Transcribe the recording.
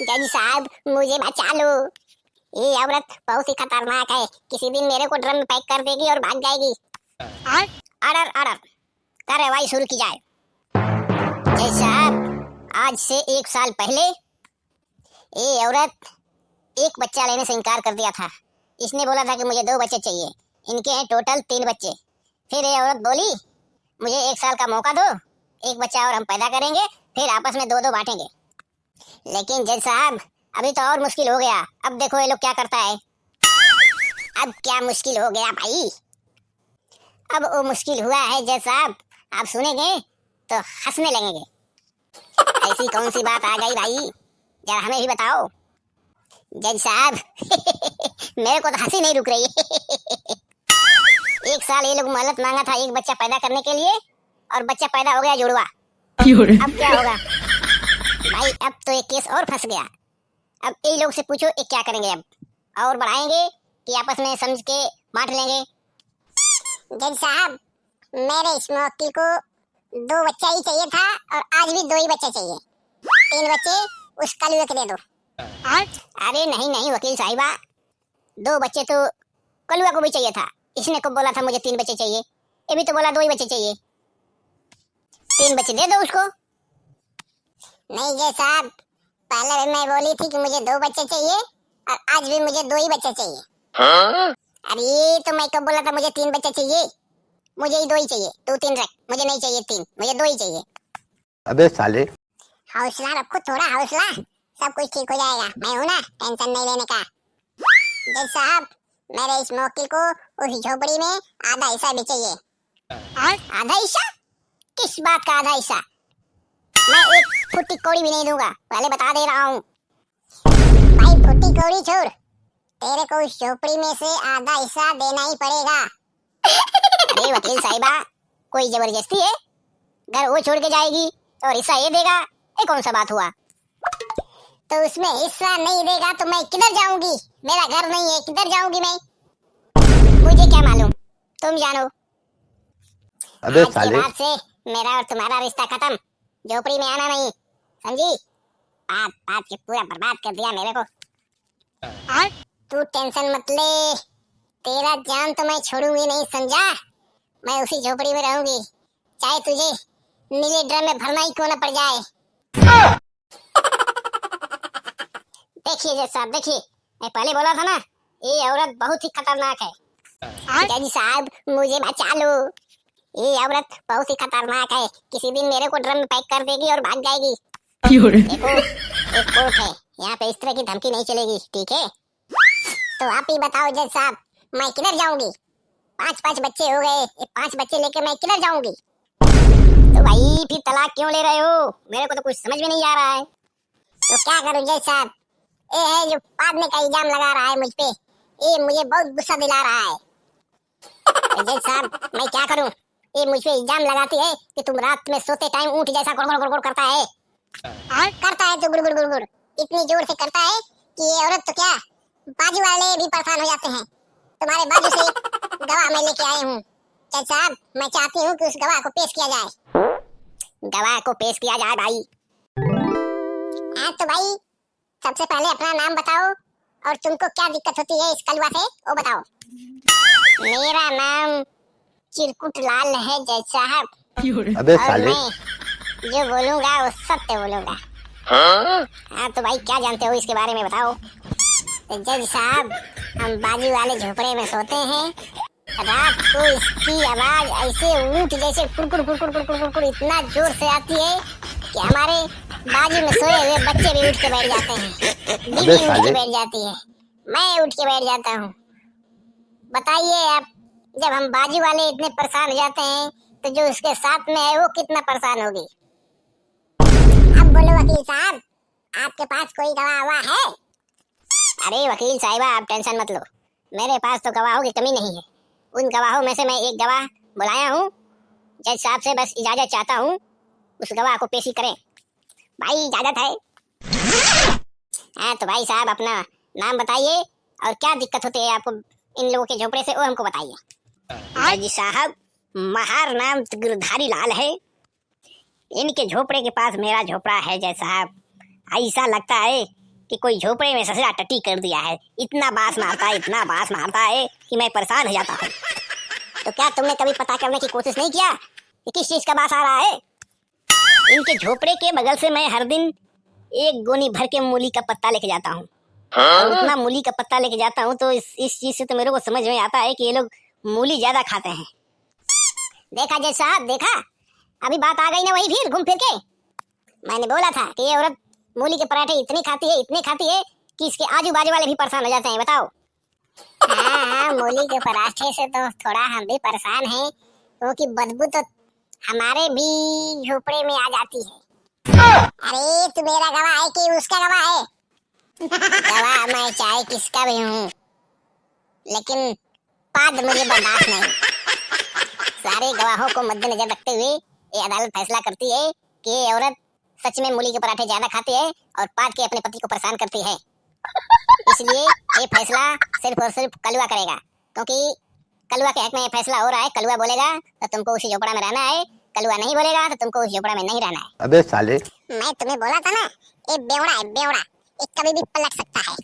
जज साहब मुझे बचा लो, ये औरत बहुत ही खतरनाक है, किसी दिन मेरे को ड्रम में पैक कर देगी और भाग जाएगी। ऑर्डर ऑर्डर, कार्रवाई शुरू की जाए। जज साहब आज से 1 साल पहले ये औरत एक बच्चा लेने से इनकार कर दिया था। इसने बोला था कि मुझे 2 बच्चे चाहिए, इनके हैं टोटल 3 बच्चे। फिर ये औरत बोली मुझे 1 साल का मौका दो, 1 बच्चा और हम पैदा करेंगे, फिर आपस में 2-2 बांटेंगे। लेकिन जज साहब अभी तो और मुश्किल हो गया, अब देखो ये लोग क्या करता है। अब क्या मुश्किल हो गया भाई? अब वो मुश्किल हुआ है जज साहब, आप सुनेंगे तो हंसने लगेंगे। ऐसी कौन सी बात आ गई भाई, जरा हमें भी बताओ। जज साहब मेरे को तो हंसी नहीं रुक रही है। 1 साल ये लोग मोहलत मांगा था एक बच्चा पैदा करने के लिए, और बच्चा पैदा हो गया जुड़वा। अब क्या होगा भाई? अब तो ये केस और फंस गया। अब ये लोग से पूछो ये क्या करेंगे, अब और बढ़ाएंगे कि आपस में समझ के बांट लेंगे। जज साहब मेरे इस मुवक्किल को 2 बच्चा ही चाहिए था, और आज भी 2 ही बच्चे चाहिए। 3 बच्चे उस कलुए को दे दो। अरे नहीं नहीं वकील साहिबा, 2 बच्चे तो कलुआ को भी चाहिए था। इसने को बोला था मुझे 3 बच्चे चाहिए, ये भी तो बोला 2 ही बच्चे चाहिए। 3 बच्चे दे दो उसको। नहीं जज साहब, पहले मैं बोली थी कि मुझे 2 बच्चे चाहिए, और आज भी मुझे 2 ही बच्चे चाहिए। अरे तो मैं कब बोला था मुझे 3 बच्चे चाहिए? मुझे ही 2 ही चाहिए, तू 3 रख, मुझे नहीं चाहिए 3, मुझे 2 ही चाहिए। अबे साले, हौसला रखो, थोड़ा हौसला, सब कुछ ठीक हो जाएगा। मैं हूं ना, टेंशन नहीं लेने का। जज साहब मेरे इस मुवक्किल को उस झोपड़ी में आधा हिस्सा भी चाहिए। आधा हिस्सा? किस बात का आधा हिस्सा? मैं 1 फुट्टी कौड़ी भी नहीं दूंगा, पहले बता दे रहा हूँ। भाई फुट्टी कौड़ी छोड़, तेरे को उस झोपड़ी में से आधा हिस्सा देना ही पड़ेगा। अरे वकील साहिबा, कोई जबरदस्ती है? घर वो छोड़ के जाएगी और हिस्सा ये देगा, ये कौन सा बात हुआ? तो उसमें हिस्सा नहीं देगा तो मैं किधर जाऊंगी? मेरा घर नहीं है, किधर जाऊंगी मैं? मुझे क्या मालूम, तुम जानो। अबे आज साले, के बाद से मेरा और तुम्हारा रिश्ता खत्म, झोपड़ी में आना नहीं, समझी? बात बात के पूरा बर्बाद कर दिया मेरे को। तू टेंशन मत ले, तेरा जान तो मैं छोड़ूंगी नहीं, समझा? मैं उसी झोपड़ी में रहूंगी, चाहे तुझे नीले ड्रम में भरना ही क्यों न पड़ जाए। देखिए जज साहब, देखिए मैं पहले बोला था ना, ये औरत बहुत ही खतरनाक है। जज साहब मुझे बचा लो, ये औरत बहुत ही खतरनाक है, किसी दिन मेरे को ड्रम में पैक कर देगी और भाग जाएगी। देखो एक कोर्ट है, यहाँ पे इस तरह की धमकी नहीं चलेगी, ठीक है? तो आप ही बताओ जज साहब, मैं किधर जाऊंगी? 5-5 बच्चे हो गए, 5 बच्चे लेके मैं किधर जाऊंगी? तो भाई फिर तलाक क्यों ले रहे हो? मेरे को तो कुछ समझ में नहीं आ रहा है। तो क्या करूं जज साहब, ये है जो पादने का इल्जाम लगा रहा है मुझ पे, ये मुझे बहुत गुस्सा दिला रहा है। जज साहब मैं क्या करूं? ये मुझ पे इल्जाम लगाती है कि तुम रात में सोते टाइम ऊंट जैसा गुड़गुड़ गुड़गुड़ करता है। करता है तो गुड़गुड़ गुड़गुड़ इतनी जोर से करता है कि ये औरत तो क्या, बाजू वाले भी परेशान हो जाते हैं। तुम्हारे बाजू से गवाह मैं लेके आई हूँ। जज साहब मैं चाहती हूँ कि उस गवाह को पेश किया जाए। गवाह को पेश किया जाए भाई। हाँ तो भाई सबसे पहले अपना नाम बताओ, और तुमको क्या दिक्कत होती है इस कलवा से, वो बताओ। मेरा नाम चिरकुट लाल है जज साहब। अबे और साले, मैं जो बोलूंगा वो सत्य बोलूंगा। हाँ तो भाई क्या जानते हो इसके बारे में बताओ। तो जज साहब हम बाजू वाले झोपड़े में सोते हैं, रात को इसकी आवाज ऐसे ऊंट जैसे कुड़कुड़ कुड़कुड़ कुड़कुड़ कुड़कुड़ इतना जोर से आती है कि हमारे बाजू में सोए हुए बच्चे भी उठ के बैठ जाते हैं, बीवी उठ के बैठ जाती है, मैं उठ के बैठ जाता हूँ। बताइए आप, जब हम बाजू वाले इतने परेशान हो जाते हैं तो जो उसके साथ में है वो कितना परेशान होगी। अब बोलो वकील साहब, आपके पास कोई गवाह हुआ है? अरे वकील साहिबा आप टेंशन मत लो, मेरे पास तो गवाहों की कमी नहीं है। उन गवाहों में से मैं एक गवाह बुलाया हूँ, जज साहब से बस इजाजत चाहता हूँ उस गवाह को पेशी करें। भाई इजाजत है? हाँ तो भाई साहब अपना नाम बताइए और क्या दिक्कत होती है आपको इन लोगों के झोपड़े से, वो हमको बताइए। जज साहब महार नाम गिरधारी लाल है, इनके झोपड़े के पास मेरा झोपड़ा है जज साहब। ऐसा लगता है कि कोई झोपड़े में ससुरा टट्टी कर दिया है। इतना बांस मारता है कि मैं परेशान हो जाता हूँ। तो क्या तुमने कभी पता करने की कोशिश नहीं किया कि किस चीज का बांस आ रहा है? इनके झोपड़े के बगल से मैं हर दिन एक गोनी भर के मूली का पत्ता लेके जाता हूँ। और उतना मूली का पत्ता लेके जाता हूँ तो इस चीज से तो मेरे को समझ में आता है कि ये लोग मूली ज्यादा खाते हैं। देखा जज साहब, देखा अभी बात आ गई ना वही फिर घूम फिर के। मैंने बोला था कि ये औरत मूली के पराठे इतने खाती है कि इसके आजू बाजू वाले भी परेशान हो जाते हैं। बताओ। हाँ, मूली के पराठे से तो थोड़ा हम भी परेशान हैं, क्योंकि बदबू तो हमारे भी झोपड़े में आ जाती है। अरे तू मेरा गवाह है कि उसका गवाह है? गवाह मैं चाहे किसका भी हूँ, लेकिन पाद मुझे बर्दाश्त नहीं। सारे गवाहों को मद्देनजर रखते हुए ये अदालत फैसला करती है कि ये औरत सच में मूली के पराठे ज्यादा खाती है और पाद के अपने पति को परेशान करती है। इसलिए ये फैसला सिर्फ और सिर्फ कलुआ करेगा, क्योंकि कलुआ के हक में ये फैसला हो रहा है। कलुआ बोलेगा तो तुमको उसी झोपड़ा में रहना है, कलुआ नहीं बोलेगा तो तुमको उस झोपड़ा में नहीं रहना है। अबे साले। मैं तुम्हें बोला था ना, ये बेवड़ा है, बेवड़ा। ये कभी भी पलट सकता है।